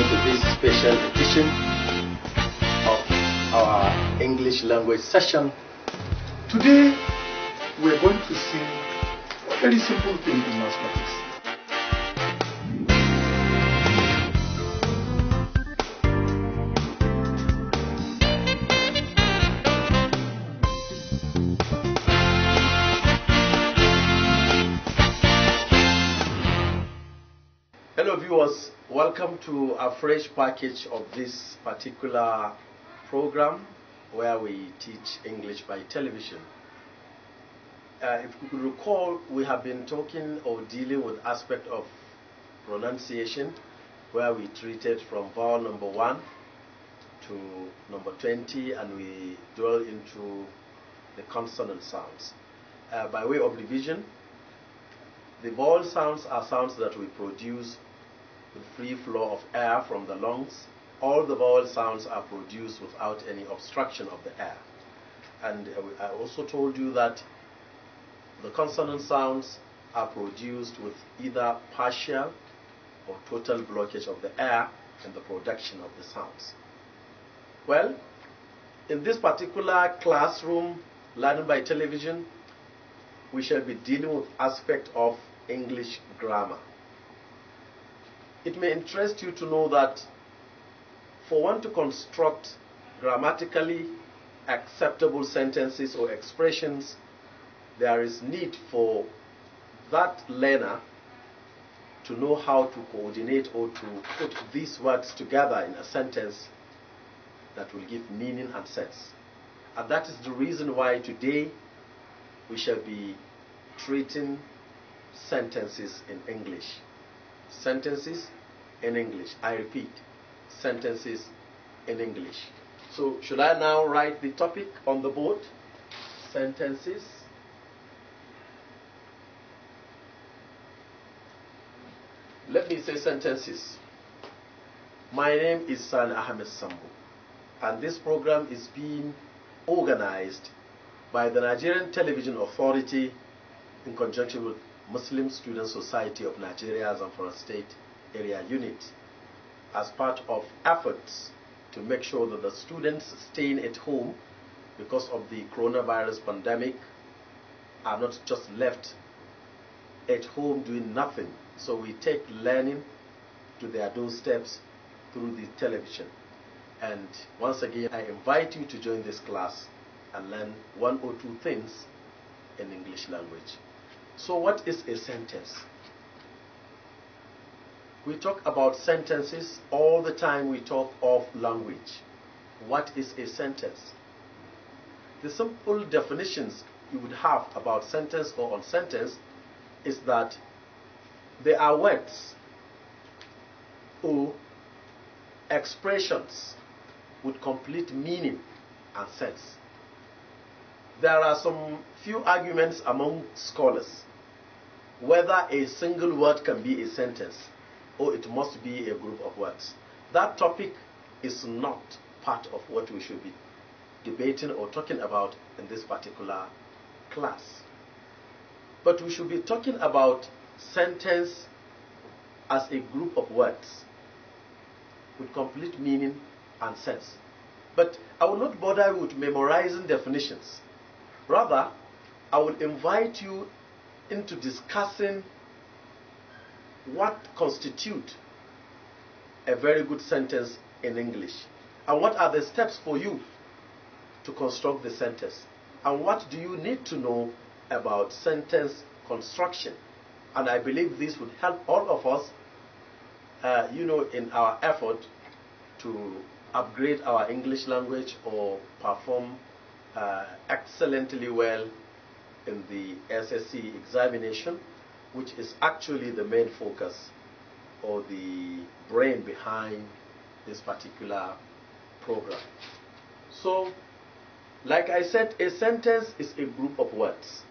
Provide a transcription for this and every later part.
welcome to this special edition of our English language session. Today, we're going to see a very simple thing in mathematics. Hello viewers, welcome to a fresh package of this particular program where we teach English by television. If you could recall, we have been talking or dealing with aspect of pronunciation where we treated from vowel number 1 to number 20, and we dwell into the consonant sounds. By way of revision, the vowel sounds are sounds that we produce with free flow of air from the lungs. All the vowel sounds are produced without any obstruction of the air. And I also told you that the consonant sounds are produced with either partial or total blockage of the air in the production of the sounds. Well, in this particular classroom, learning by television, we shall be dealing with aspect of English grammar. It may interest you to know that for one to construct grammatically acceptable sentences or expressions, there is need for that learner to know how to coordinate or to put these words together in a sentence that will give meaning and sense. And that is the reason why today we shall be treating sentences in English. Sentences in English. I repeat, sentences in English. So should I now write the topic on the board? Sentences. Let me say sentences. My name is San Ahmed Sambo, and this program is being organized by the Nigerian Television Authority in conjunction with Muslim Student Society of Nigeria Zamfara State Area Unit as part of efforts to make sure that the students staying at home because of the coronavirus pandemic are not just left at home doing nothing. So we take learning to their doorsteps through the television. And once again, I invite you to join this class and learn one or two things in English language. So what is a sentence? We talk about sentences all the time. We talk of language. What is a sentence? The simple definitions you would have about sentence or on sentence is that they are words or expressions with complete meaning and sense. There are some few arguments among scholars whether a single word can be a sentence or it must be a group of words. That topic is not part of what we should be debating or talking about in this particular class. But we should be talking about sentence as a group of words with complete meaning and sense. But I will not bother with memorizing definitions. Rather, I will invite you into discussing what constitutes a very good sentence in English, and what are the steps for you to construct the sentence, and what do you need to know about sentence construction. And I believe this would help all of us in our effort to upgrade our English language or perform excellently well in the SSC examination, which is actually the main focus or the brain behind this particular program. So, like I said, a sentence is a group of words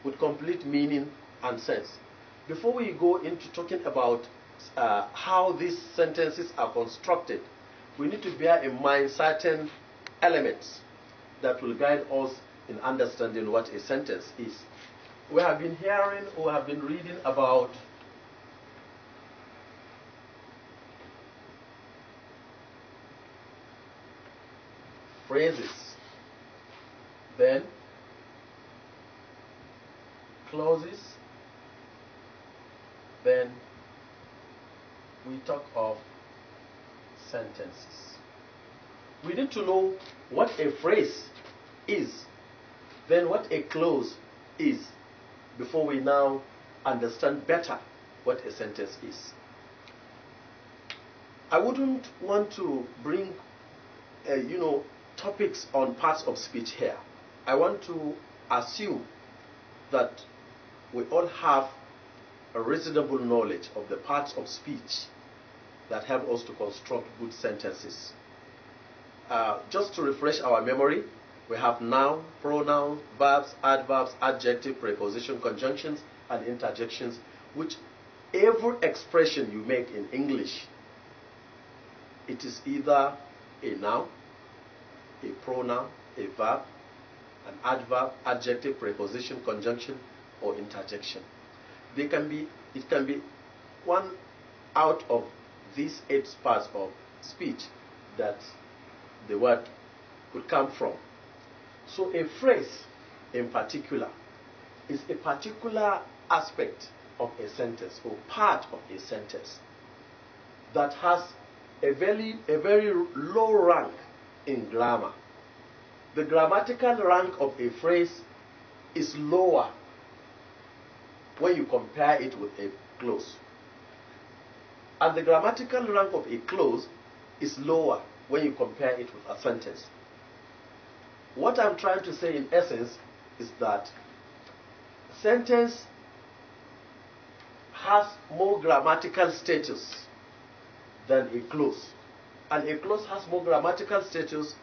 with complete meaning and sense. Before we go into talking about how these sentences are constructed, we need to bear in mind certain elements that will guide us in understanding what a sentence is. We have been hearing or have been reading about phrases, then clauses, then we talk of sentences. We need to know what a phrase is, then what a clause is, before we now understand better what a sentence is. I wouldn't want to bring topics on parts of speech here. I want to assume that we all have a reasonable knowledge of the parts of speech that help us to construct good sentences. Just to refresh our memory, we have noun, pronoun, verbs, adverbs, adjective, preposition, conjunctions, and interjections, which every expression you make in English, it is either a noun, a pronoun, a verb, an adverb, adjective, preposition, conjunction, or interjection. It can be one out of these 8 parts of speech that the word could come from. So a phrase in particular is a particular aspect of a sentence or part of a sentence that has a very low rank in grammar. The grammatical rank of a phrase is lower when you compare it with a clause. And the grammatical rank of a clause is lower when you compare it with a sentence. What I'm trying to say in essence is that sentence has more grammatical status than a clause, and a clause has more grammatical status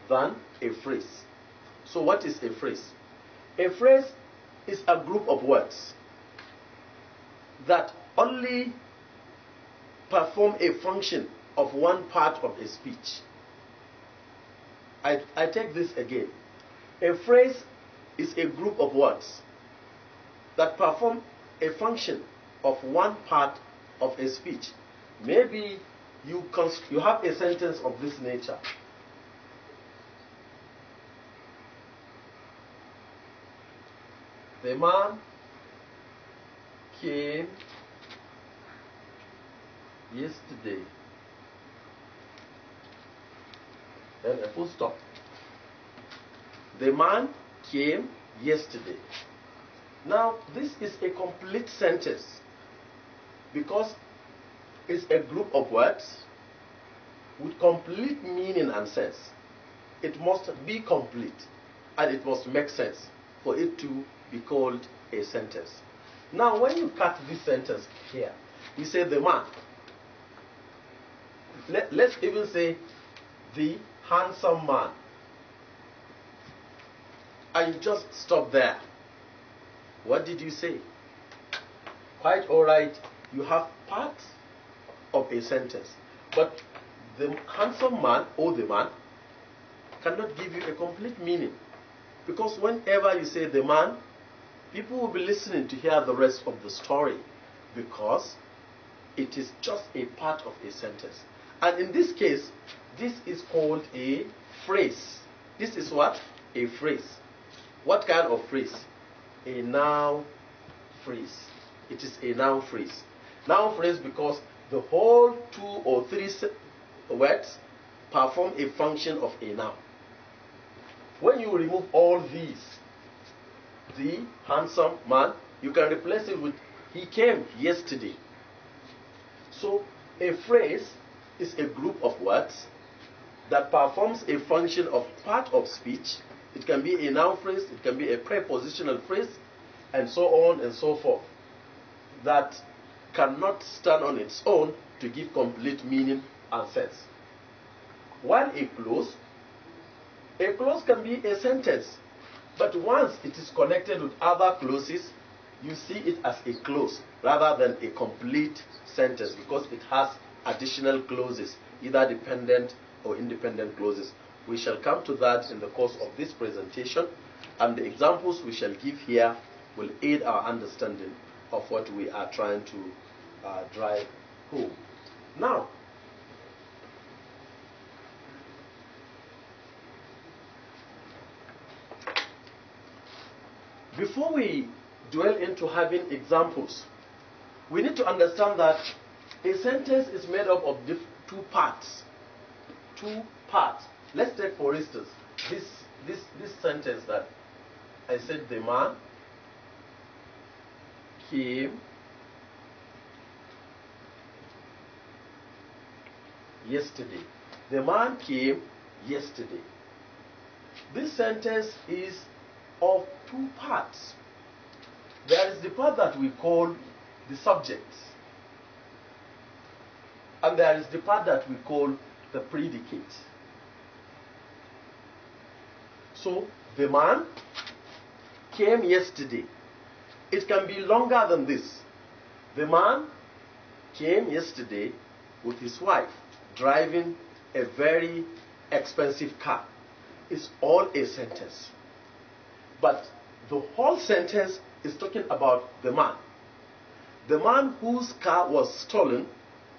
than a phrase. So what is a phrase? A phrase is a group of words that only perform a function of one part of a speech. I take this again. A phrase is a group of words that perform a function of one part of a speech. Maybe you have a sentence of this nature. The man came yesterday. Then a full stop. The man came yesterday. Now, this is a complete sentence because it's a group of words with complete meaning and sense. It must be complete and it must make sense for it to be called a sentence. Now, when you cut this sentence here, you say the man. Let's even say the handsome man. And you just stop there. What did you say? Quite alright, you have parts of a sentence. But the handsome man or the man cannot give you a complete meaning. Because whenever you say the man, people will be listening to hear the rest of the story. Because it is just a part of a sentence. And in this case, this is called a phrase. This is what? A phrase. What kind of phrase? A noun phrase. It is a noun phrase. Noun phrase because the whole 2 or 3 words perform a function of a noun. When you remove all these, the handsome man, you can replace it with he came yesterday. So a phrase is a group of words that performs a function of part of speech. It can be a noun phrase, it can be a prepositional phrase, and so on and so forth, that cannot stand on its own to give complete meaning and sense. While a clause can be a sentence, but once it is connected with other clauses, you see it as a clause rather than a complete sentence because it has additional clauses, either dependent or independent clauses. We shall come to that in the course of this presentation, and the examples we shall give here will aid our understanding of what we are trying to drive home. Now, before we dwell into having examples, we need to understand that a sentence is made up of two parts. Two parts. Let's take, for instance, this sentence that I said, the man came yesterday. The man came yesterday. This sentence is of two parts. There is the part that we call the subject, and there is the part that we call the predicate. So, the man came yesterday. It can be longer than this. The man came yesterday with his wife, driving a very expensive car. It's all a sentence. But the whole sentence is talking about the man. The man whose car was stolen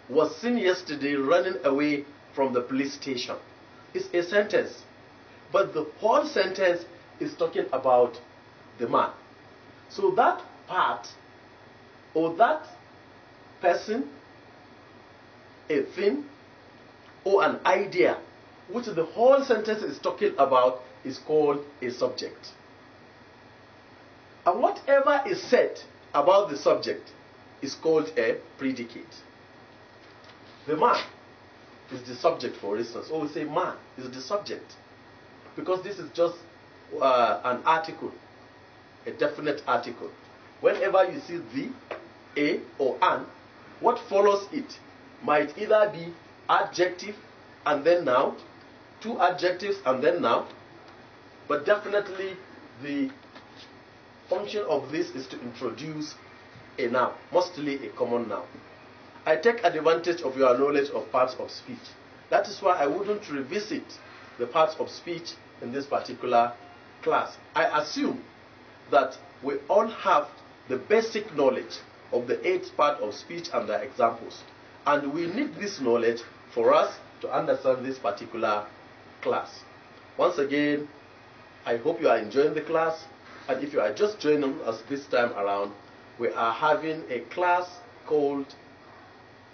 was seen yesterday running away from the police station. It's a sentence. But the whole sentence is talking about the man. So that part, or that person, a thing, or an idea, which the whole sentence is talking about, is called a subject. And whatever is said about the subject is called a predicate. The man is the subject, for instance. Or we say man is the subject, because this is just an article, a definite article. Whenever you see the, a, or an, what follows it might either be adjective and then noun, two adjectives and then noun, but definitely the function of this is to introduce a noun, mostly a common noun. I take advantage of your knowledge of parts of speech. That is why I wouldn't revisit the parts of speech in this particular class. I assume that we all have the basic knowledge of the 8th part of speech and their examples. And we need this knowledge for us to understand this particular class. Once again, I hope you are enjoying the class. And if you are just joining us this time around, we are having a class called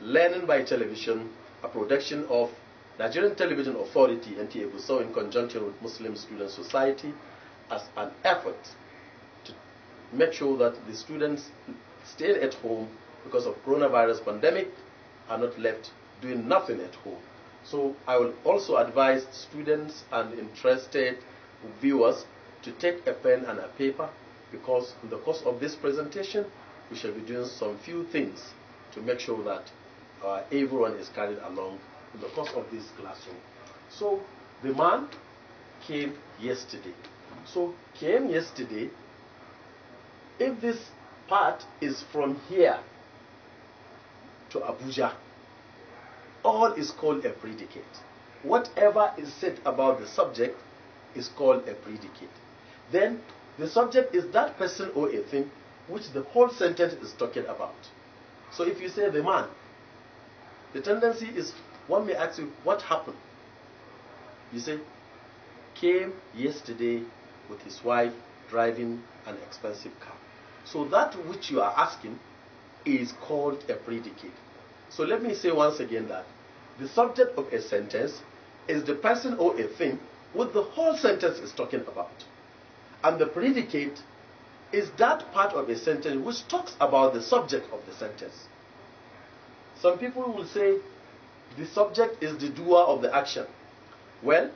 Learning by Television, a production of Nigerian Television Authority, NTA GUSAU, in conjunction with Muslim Student Society, as an effort to make sure that the students staying at home because of coronavirus pandemic are not left doing nothing at home. So I will also advise students and interested viewers to take a pen and a paper, because in the course of this presentation we shall be doing some few things to make sure that everyone is carried along in the course of this classroom. So the man came yesterday. So came yesterday, if this part is from here to Abuja, all is called a predicate. Whatever is said about the subject is called a predicate. Then the subject is that person or a thing which the whole sentence is talking about. So if you say the man, the tendency is one may ask you, what happened? You say, came yesterday with his wife driving an expensive car. So that which you are asking is called a predicate. So let me say once again that the subject of a sentence is the person or a thing which the whole sentence is talking about. And the predicate is that part of a sentence which talks about the subject of the sentence. Some people will say the subject is the doer of the action. Well,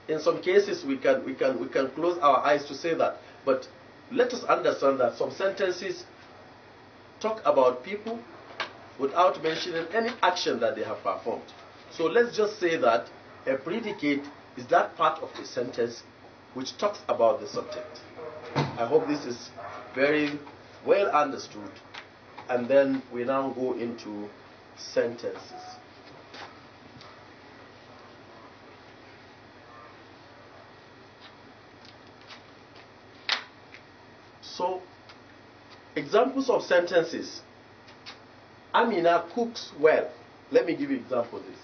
in some cases we can close our eyes to say that, but let us understand that some sentences talk about people without mentioning any action that they have performed. So let's just say that a predicate is that part of a sentence which talks about the subject. I hope this is very well understood. And then we now go into sentences. So, examples of sentences. Amina cooks well. Let me give you an example of this.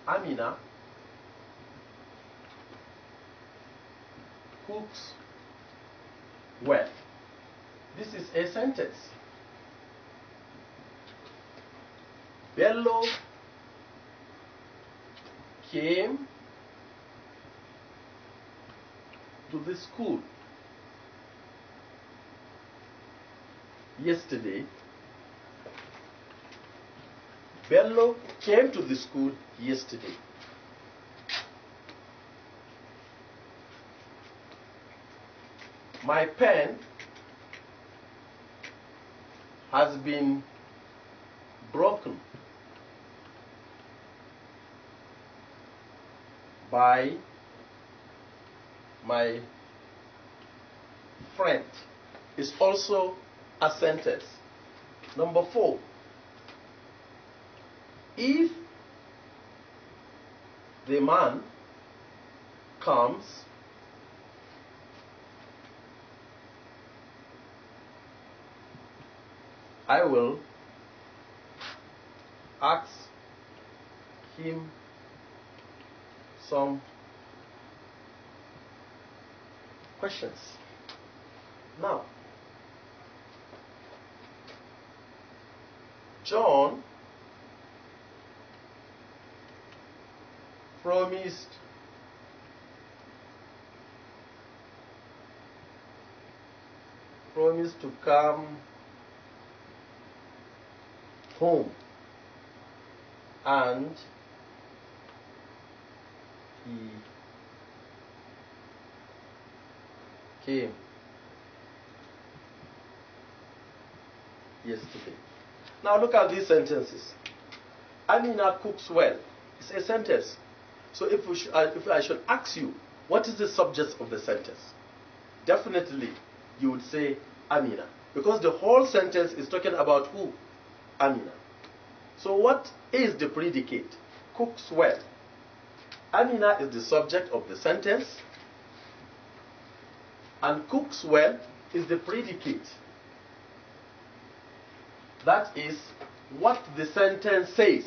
Amina cooks well. This is a sentence. Bello came to the school yesterday. Bello came to the school yesterday. My pen has been broken by my friend. Is also a sentence. Number 4. If the man comes, I will ask him some questions. Now, John promised to come home, and he came yesterday. Now look at these sentences. Amina cooks well. It's a sentence. So if I should ask you, what is the subject of the sentence? Definitely, you would say Amina, because the whole sentence is talking about who? Amina. So what is the predicate? Cooks well. Amina is the subject of the sentence, and cooks well is the predicate. That is what the sentence says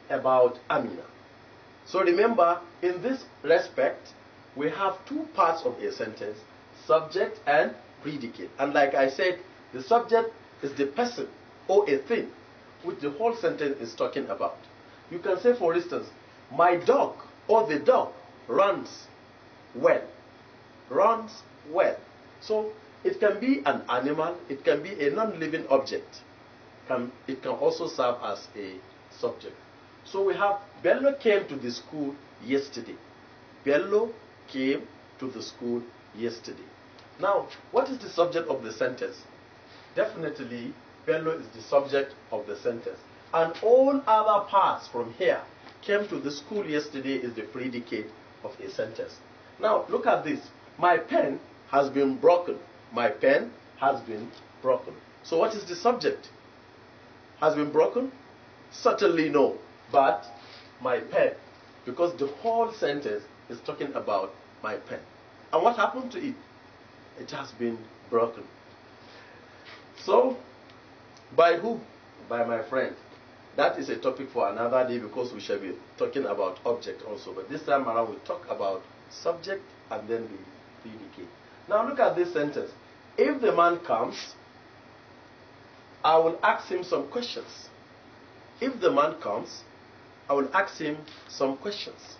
about Amina. So remember, in this respect, we have two parts of a sentence, subject and predicate. And like I said, the subject is the person or a thing which the whole sentence is talking about. You can say, for instance, my dog or the dog runs well. Runs well. So it can be an animal, it can be a non-living object. It can also serve as a subject. So we have Bello came to the school yesterday. Bello came to the school yesterday. Now, what is the subject of the sentence? Definitely, Bello is the subject of the sentence. And all other parts from here, came to the school yesterday, is the predicate of a sentence. Now, look at this. My pen has been broken. My pen has been broken. So what is the subject? Has been broken? Certainly no. But my pen, because the whole sentence is talking about my pen. And what happened to it? It has been broken. So, by who? By my friend. That is a topic for another day, because we shall be talking about object also. But this time around, we'll talk about subject and then the predicate. Now look at this sentence. If the man comes, I will ask him some questions. If the man comes, I will ask him some questions.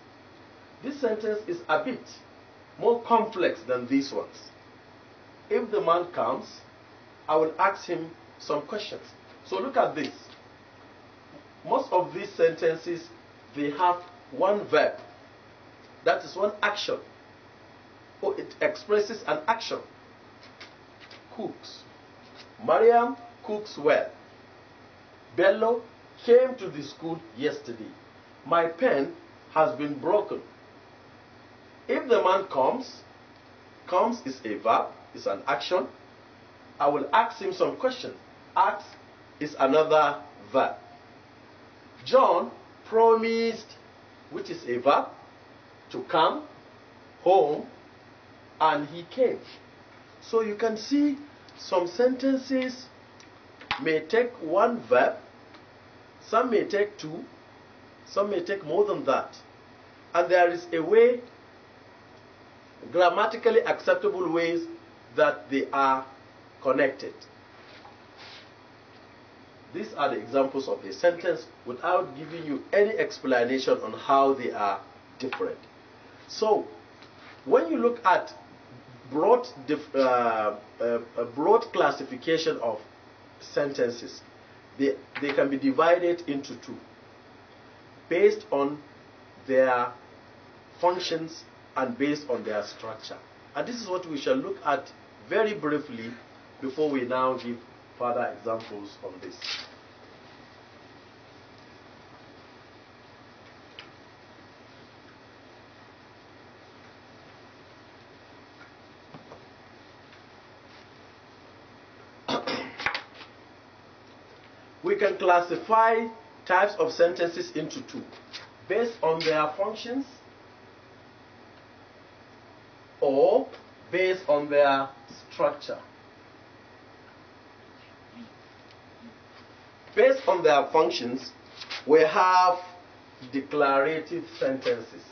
This sentence is a bit more complex than these ones. If the man comes, I will ask him some questions. So look at this. Most of these sentences, they have one verb. That is one action. Or it expresses an action. Cooks. Mariam cooks well. Bello came to the school yesterday. My pen has been broken. If the man comes is a verb, is an action. I will ask him some questions. Ask is another verb. John promised, which is a verb, to come home, and he came. So you can see some sentences may take one verb, some may take two, some may take more than that. And there is a way, grammatically acceptable ways, that they are connected. These are the examples of a sentence without giving you any explanation on how they are different. So, when you look at a broad classification of sentences, they can be divided into two based on their functions and based on their structure. And this is what we shall look at very briefly before we now give further examples on this. We can classify types of sentences into two based on their functions or based on their structure. Based on their functions, we have declarative sentences.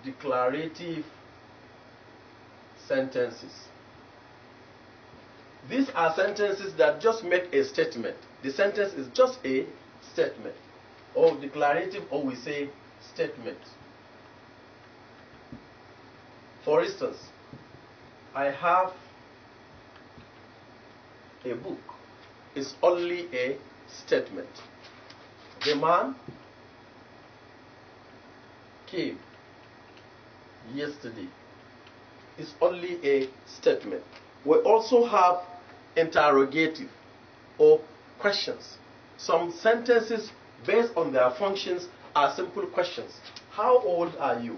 Declarative sentences. These are sentences that just make a statement. The sentence is just a statement. Or declarative, or we say statement. For instance, I have a book. It's only a statement. The man came yesterday. It's only a statement. We also have interrogative or questions. Some sentences based on their functions are simple questions. How old are you?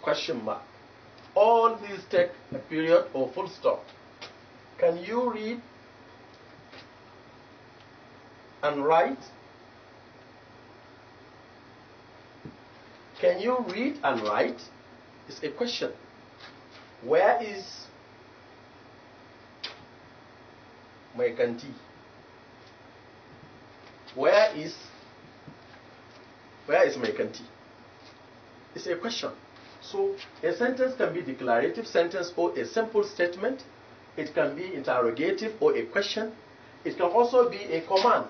Question mark. All these take a period or full stop. Can you read and write? Can you read and write? It's a question. Where is my canteen? Where is my canteen? It's a question. So a sentence can be declarative sentence or a simple statement. It can be interrogative or a question. It can also be a command.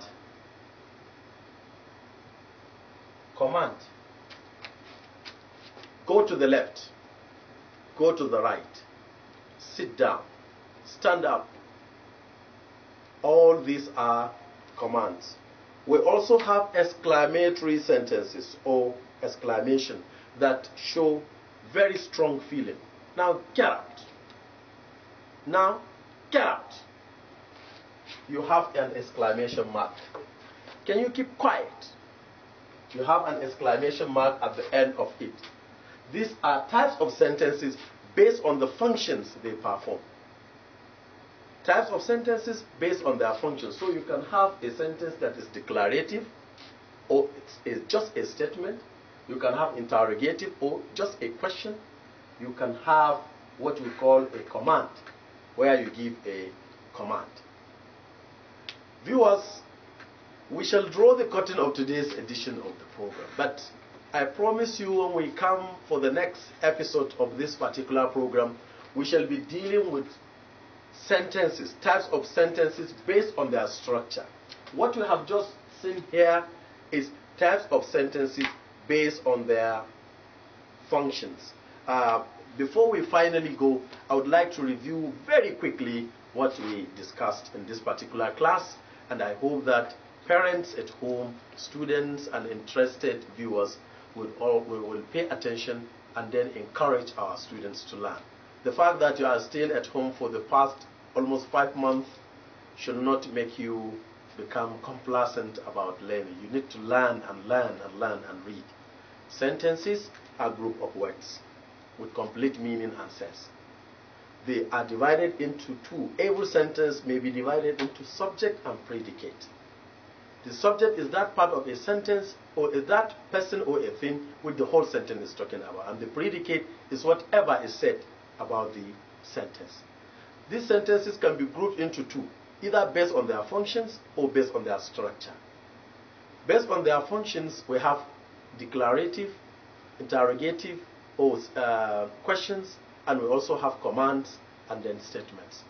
Command. Go to the left. Go to the right. Sit down. Stand up. All these are commands. We also have exclamatory sentences or exclamation that show very strong feeling. Now get out. Now get out. You have an exclamation mark. Can you keep quiet? You have an exclamation mark at the end of it. These are types of sentences based on the functions they perform. Types of sentences based on their functions. So you can have a sentence that is declarative or it's just a statement. You can have interrogative or just a question. You can have what we call a command, where you give a command. Viewers, we shall draw the curtain of today's edition of the program. But I promise you, when we come for the next episode of this particular program, we shall be dealing with sentences, types of sentences based on their structure. What we have just seen here is types of sentences based on their functions. Before we finally go, I would like to review very quickly what we discussed in this particular class, and I hope that parents at home, students, and interested viewers will pay attention and then encourage our students to learn. The fact that you are staying at home for the past almost 5 months should not make you become complacent about learning. You need to learn and learn and learn and read. Sentences are a group of words with complete meaning and sense. They are divided into two. Every sentence may be divided into subject and predicate. The subject is that part of a sentence or is that person or a thing which the whole sentence is talking about. And the predicate is whatever is said about the sentence. These sentences can be grouped into two, either based on their functions or based on their structure. Based on their functions, we have declarative, interrogative, or questions, and we also have commands and then statements.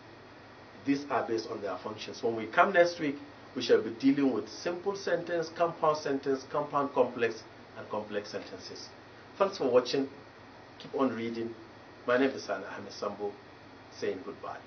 These are based on their functions. When we come next week, we shall be dealing with simple sentence, compound complex, and complex sentences. Thanks for watching. Keep on reading. My name is Ahmed Sambo, saying goodbye.